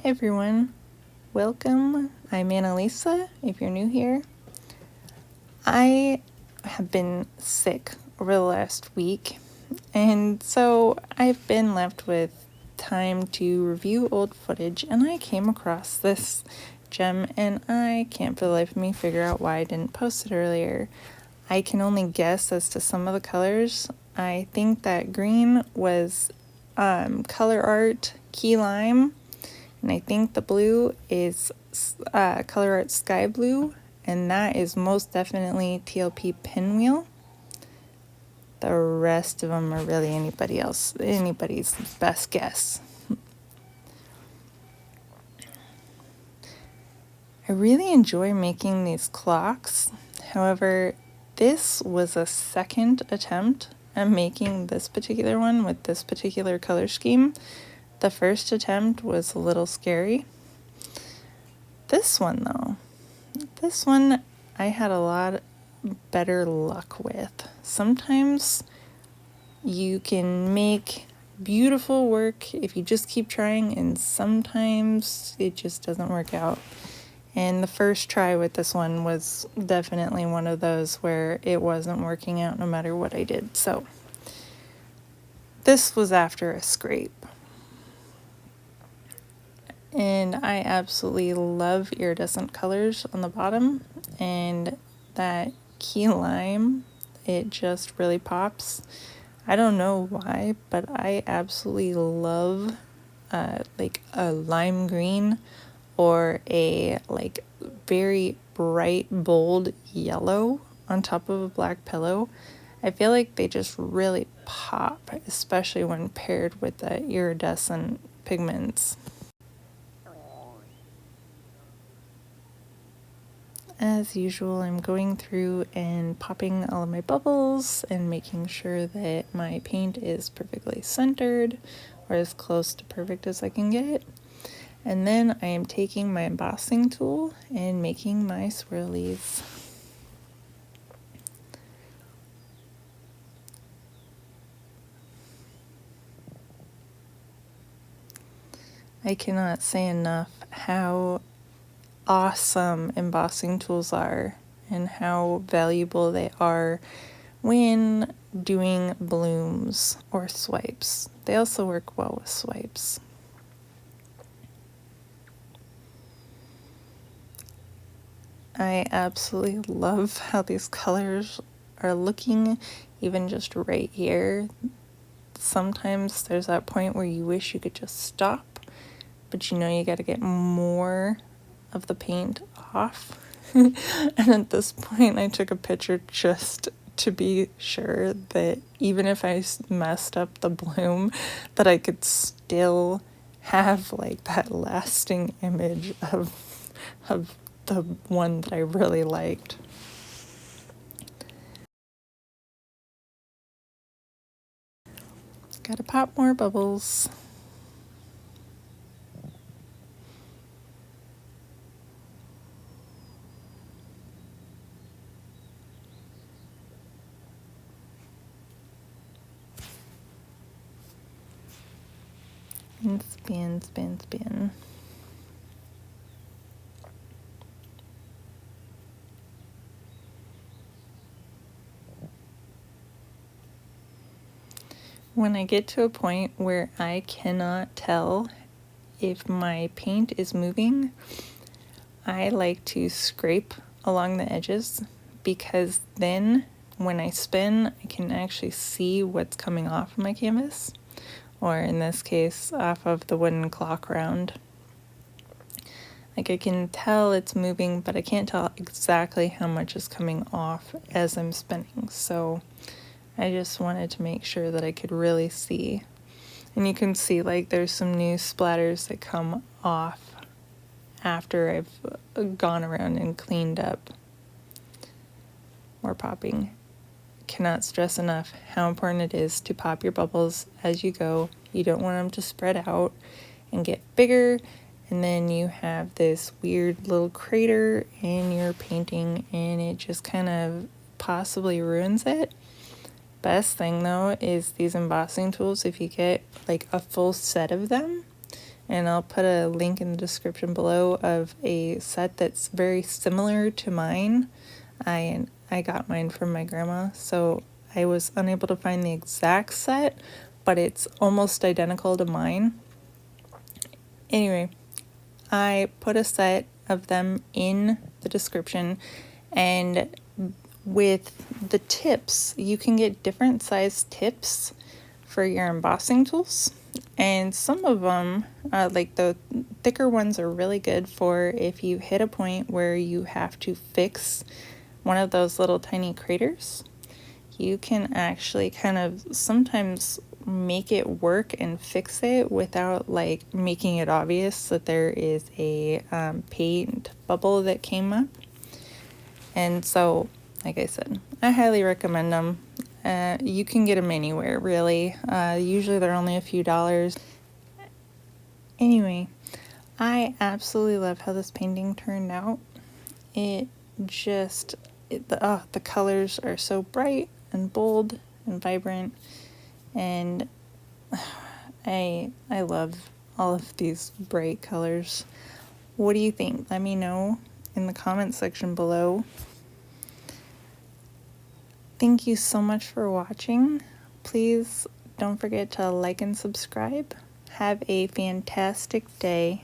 Hi everyone, welcome. I'm Annalisa, if you're new here. I have been sick over the last week, and so I've been left with time to review old footage, and I came across this gem, and I can't for the life of me figure out why I didn't post it earlier. I can only guess as to some of the colors. I think that green was SheleeArt Key Lime, and I think the blue is SheleeArt Sky Blue, and that is most definitely TLP Pinwheel. The rest of them are really anybody's best guess. I really enjoy making these clocks. However, this was a second attempt at making this particular one with this particular color scheme. The first attempt was a little scary. This one though, I had a lot better luck with. Sometimes you can make beautiful work if you just keep trying, and sometimes it just doesn't work out. And the first try with this one was definitely one of those where it wasn't working out no matter what I did. So this was after a scrape. And I absolutely love iridescent colors on the bottom, and that key lime, it just really pops. I don't know why, but I absolutely love like a lime green or a like very bright bold yellow on top of a black pillow. I feel like they just really pop, especially when paired with the iridescent pigments. As usual, I'm going through and popping all of my bubbles and making sure that my paint is perfectly centered, or as close to perfect as I can get. And then I am taking my embossing tool and making my swirlies. I cannot say enough how awesome embossing tools are and how valuable they are when doing blooms or swipes. They also work well with swipes. I absolutely love how these colors are looking, even just right here. Sometimes there's that point where you wish you could just stop, but you know you got to get more of the paint off. And at this point I took a picture just to be sure that even if I messed up the bloom, that I could still have like that lasting image of the one that I really liked. Gotta pop more bubbles. And spin, spin, spin. When I get to a point where I cannot tell if my paint is moving, I like to scrape along the edges, because then when I spin, I can actually see what's coming off of my canvas, or in this case, off of the wooden clock round. Like I can tell it's moving, but I can't tell exactly how much is coming off as I'm spinning. So I just wanted to make sure that I could really see. And you can see like there's some new splatters that come off after I've gone around and cleaned up. More popping. Cannot stress enough how important it is to pop your bubbles as you go. You don't want them to spread out and get bigger, and then you have this weird little crater in your painting and it just kind of possibly ruins it. Best thing though is these embossing tools. If you get like a full set of them, and I'll put a link in the description below of a set that's very similar to mine. I got mine from my grandma, so I was unable to find the exact set, but it's almost identical to mine. Anyway, I put a set of them in the description, and with the tips, you can get different size tips for your embossing tools, and some of them, like the thicker ones, are really good for if you hit a point where you have to fix one of those little tiny craters. You can actually kind of sometimes make it work and fix it without like making it obvious that there is a paint bubble that came up. And so, like I said, I highly recommend them. You can get them anywhere, really. Usually they're only a few dollars. Anyway, I absolutely love how this painting turned out. The colors are so bright and bold and vibrant, and I love all of these bright colors. What do you think? Let me know in the comment section below. Thank you so much for watching. Please don't forget to like and subscribe. Have a fantastic day.